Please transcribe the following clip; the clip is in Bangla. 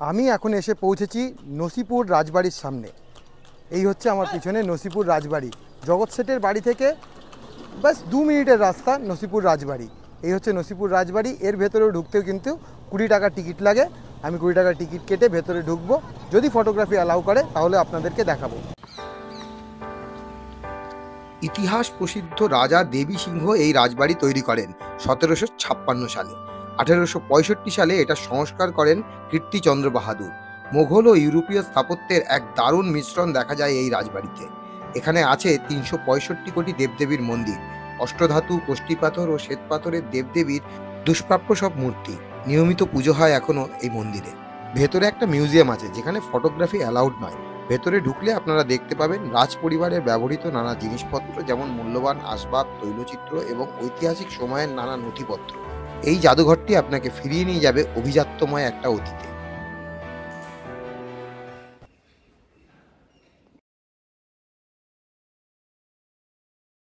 আমি এখন এসে পৌঁছেছি নসিপুর রাজবাড়ির সামনে। এই হচ্ছে আমার পিছনে নসিপুর রাজবাড়ি। জগৎ শেঠের বাড়ি থেকে বাস 2 মিনিটের রাস্তা নসিপুর রাজবাড়ি। এই হচ্ছে নসিপুর রাজবাড়ি। এর ভেতরেও ঢুকতেও কিন্তু 20 টাকা টিকিট লাগে। আমি 20 টাকা টিকিট কেটে ভেতরে ঢুকবো। যদি ফটোগ্রাফি অ্যালাউ করে তাহলে আপনাদেরকে দেখাবো। ইতিহাস প্রসিদ্ধ রাজা দেবী সিংহ এই রাজবাড়ি তৈরি করেন 1756 সালে। 1865 সালে এটা সংস্কার করেন কীর্তিচন্দ্র বাহাদুর। মোঘল ও ইউরোপীয় স্থাপত্যের এক দারুণ মিশ্রণ দেখা যায় এই রাজবাড়িতে। এখানে আছে 365 কোটি দেবদেবীর মন্দির, অষ্টধাতু, কষ্টিপাথর ও শ্বেতপাথরের দেবদেবীর দুষ্প্রাপ্য সব মূর্তি। নিয়মিত পুজো হয় এখনো এই মন্দিরে। ভেতরে একটা মিউজিয়াম আছে যেখানে ফটোগ্রাফি অ্যালাউড নয়। ভেতরে ঢুকলে আপনারা দেখতে পাবেন রাজ পরিবারের ব্যবহৃত নানা জিনিসপত্র, যেমন মূল্যবান আসবাব, তৈলচিত্র এবং ঐতিহাসিক সময়ের নানা নথিপত্র। এই জাদুঘরটি আপনাকে ফিরিয়ে নিয়ে যাবে অভিজাত্যময় একটা অতীতে।